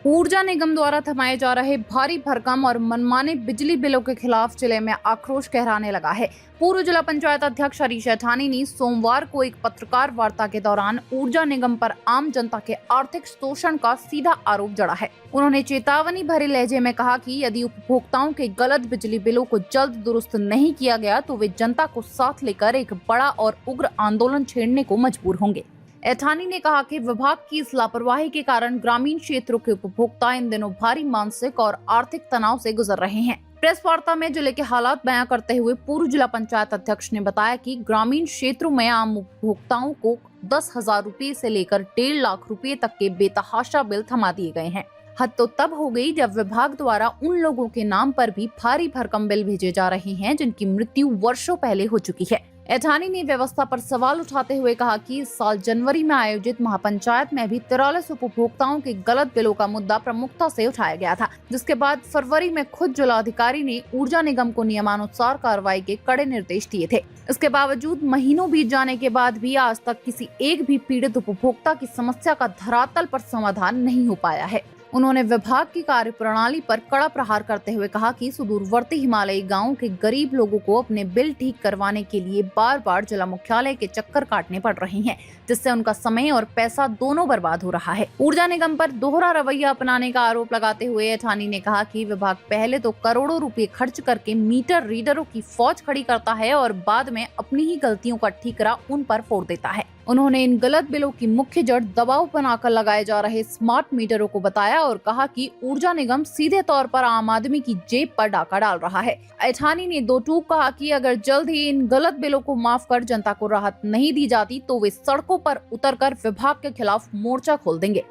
ऊर्जा निगम द्वारा थमाए जा रहे भारी भरकम और मनमाने बिजली बिलों के खिलाफ जिले में आक्रोश गहराने लगा है। पूर्व जिला पंचायत अध्यक्ष हरीश ऐठानी ने सोमवार को एक पत्रकार वार्ता के दौरान ऊर्जा निगम पर आम जनता के आर्थिक शोषण का सीधा आरोप जड़ा है। उन्होंने चेतावनी भरे लहजे में कहा कि यदि उपभोक्ताओं के गलत बिजली बिलों को जल्द दुरुस्त नहीं किया गया तो वे जनता को साथ लेकर एक बड़ा और उग्र आंदोलन छेड़ने को मजबूर होंगे। ऐठानी ने कहा कि विभाग की इस लापरवाही के कारण ग्रामीण क्षेत्रों के उपभोक्ता इन दिनों भारी मानसिक और आर्थिक तनाव से गुजर रहे हैं। प्रेस वार्ता में जिले के हालात बयां करते हुए पूर्व जिला पंचायत अध्यक्ष ने बताया कि ग्रामीण क्षेत्रों में आम उपभोक्ताओं को 10,000 रुपए से लेकर 1.5 लाख रुपए तक के बेतहाशा बिल थमा दिए गए हैं। हद तो तब हो गई जब विभाग द्वारा उन लोगों के नाम पर भी भारी भरकम बिल भेजे जा रहे हैं जिनकी मृत्यु वर्षों पहले हो चुकी है। ऐठानी ने व्यवस्था पर सवाल उठाते हुए कहा कि इस साल जनवरी में आयोजित महापंचायत में भी 43 उपभोक्ताओं के गलत बिलों का मुद्दा प्रमुखता से उठाया गया था, जिसके बाद फरवरी में खुद जिलाधिकारी ने ऊर्जा निगम को नियमानुसार कार्रवाई के कड़े निर्देश दिए थे। इसके बावजूद महीनों बीत जाने के बाद भी आज तक किसी एक भी पीड़ित उपभोक्ता की समस्या का धरातल पर समाधान नहीं हो पाया है। उन्होंने विभाग की कार्यप्रणाली पर कड़ा प्रहार करते हुए कहा कि सुदूरवर्ती हिमालयी गांवों के गरीब लोगों को अपने बिल ठीक करवाने के लिए बार बार जिला मुख्यालय के चक्कर काटने पड़ रहे हैं, जिससे उनका समय और पैसा दोनों बर्बाद हो रहा है। ऊर्जा निगम पर दोहरा रवैया अपनाने का आरोप लगाते हुए ऐठानी ने कहा कि विभाग पहले तो करोड़ों रुपए खर्च करके मीटर रीडरों की फौज खड़ी करता है और बाद में अपनी ही गलतियों का ठीकरा उन पर फोड़ देता है। उन्होंने इन गलत बिलों की मुख्य जड़ दबाव बनाकर लगाए जा रहे स्मार्ट मीटरों को बताया और कहा कि ऊर्जा निगम सीधे तौर पर आम आदमी की जेब पर डाका डाल रहा है। ऐठानी ने दो टूक कहा कि अगर जल्द ही इन गलत बिलों को माफ कर जनता को राहत नहीं दी जाती तो वे सड़कों पर उतरकर विभाग के खिलाफ मोर्चा खोल देंगे।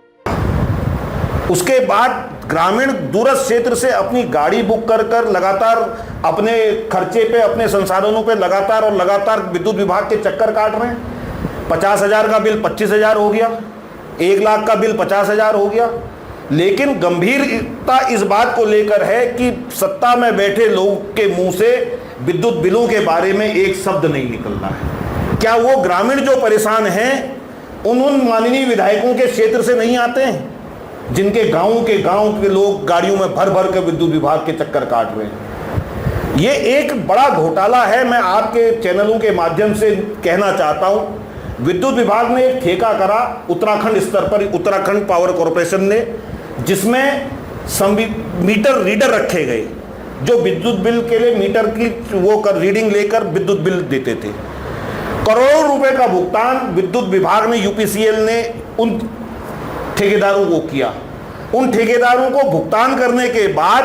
उसके बाद ग्रामीण दूरस्थ क्षेत्र से अपनी गाड़ी बुक कर लगातार अपने खर्चे पे, अपने संसाधनों पे लगातार विद्युत विभाग के चक्कर काट रहे हैं। 50,000 का बिल 25,000 हो गया, 1 लाख का बिल 50,000 हो गया। लेकिन गंभीरता इस बात को लेकर है कि सत्ता में बैठे लोगों के मुंह से विद्युत बिलों के बारे में एक शब्द नहीं निकल रहा है। क्या वो ग्रामीण जो परेशान हैं उन माननीय विधायकों के क्षेत्र से नहीं आते हैं, जिनके गांव के लोग गाड़ियों में भर भर कर विद्युत विभाग के चक्कर काट रहे हैं? ये एक बड़ा घोटाला है। मैं आपके चैनलों के माध्यम से कहना चाहता हूं, विद्युत विभाग ने एक ठेका करा उत्तराखंड स्तर पर, उत्तराखंड पावर कॉर्पोरेशन ने, जिसमें मीटर रीडर रखे गए जो विद्युत बिल के लिए मीटर की वो कर रीडिंग लेकर विद्युत बिल देते थे। करोड़ों रुपए का भुगतान विद्युत विभाग ने, यूपीसीएल ने उन ठेकेदारों को किया। उन ठेकेदारों को भुगतान करने के बाद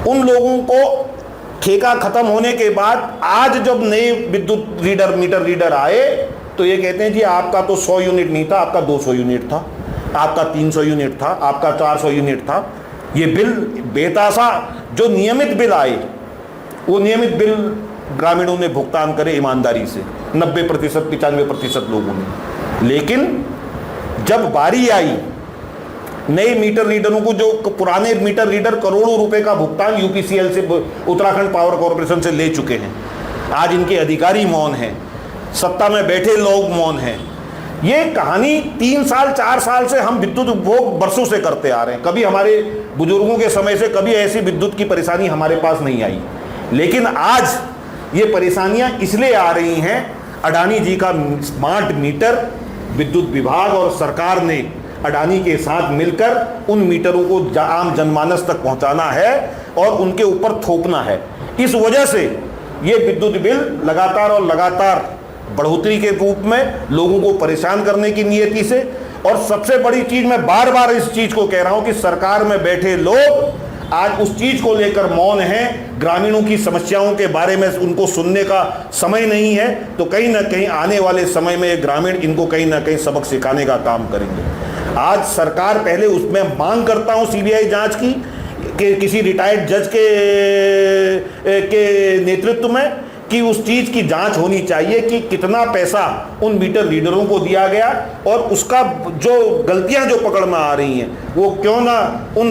उन लोगों को ठेका खत्म होने के बाद आज जब नए विद्युत मीटर रीडर आए तो ये कहते हैं जी आपका तो 100 यूनिट नहीं था, आपका 200 यूनिट था, आपका 300 यूनिट था, आपका 400 यूनिट था। ये बिल बेतासा जो नियमित बिल आए वो नियमित बिल ग्रामीणों ने भुगतान करे ईमानदारी से, 90% 95% लोगों ने। लेकिन जब बारी आई नए मीटर रीडरों को, जो पुराने मीटर रीडर करोड़ों रुपए का भुगतान यूपीसीएल से, उत्तराखंड पावर कॉर्पोरेशन से ले चुके हैं, आज इनके अधिकारी मौन हैं, सत्ता में बैठे लोग मौन हैं। ये कहानी 3 साल 4 साल से हम विद्युत उपभोग वर्षों से करते आ रहे हैं। कभी हमारे बुजुर्गों के समय से कभी ऐसी विद्युत की परेशानी हमारे पास नहीं आई। लेकिन आज ये परेशानियां इसलिए आ रही हैं, अडानी जी का स्मार्ट मीटर विद्युत विभाग और सरकार ने अडानी के साथ मिलकर उन मीटरों को आम जनमानस तक पहुंचाना है और उनके ऊपर थोपना है। इस वजह से ये विद्युत बिल लगातार बढ़ोतरी के रूप में लोगों को परेशान करने की नियति से, और सबसे बड़ी चीज, मैं बार बार इस चीज को कह रहा हूं कि सरकार में बैठे लोग आज उस चीज को लेकर मौन हैं। ग्रामीणों की समस्याओं के बारे में उनको सुनने का समय नहीं है। तो कहीं ना कहीं आने वाले समय में ग्रामीण इनको कहीं ना कहीं सबक सिखाने का काम करेंगे। आज सरकार, पहले उसमें मांग करता हूं सीबीआई जांच की, कि किसी रिटायर्ड जज के नेतृत्व में, कि उस चीज की जांच होनी चाहिए कि कितना पैसा उन मीटर रीडरों को दिया गया और उसका जो गलतियां जो पकड़ में आ रही हैं वो क्यों ना उन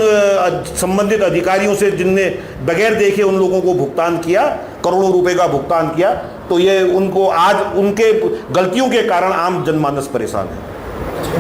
संबंधित अधिकारियों से, जिनने बगैर देखे उन लोगों को भुगतान किया, करोड़ों रुपए का भुगतान किया, तो ये उनको आज उनके गलतियों के कारण आम जनमानस परेशान है।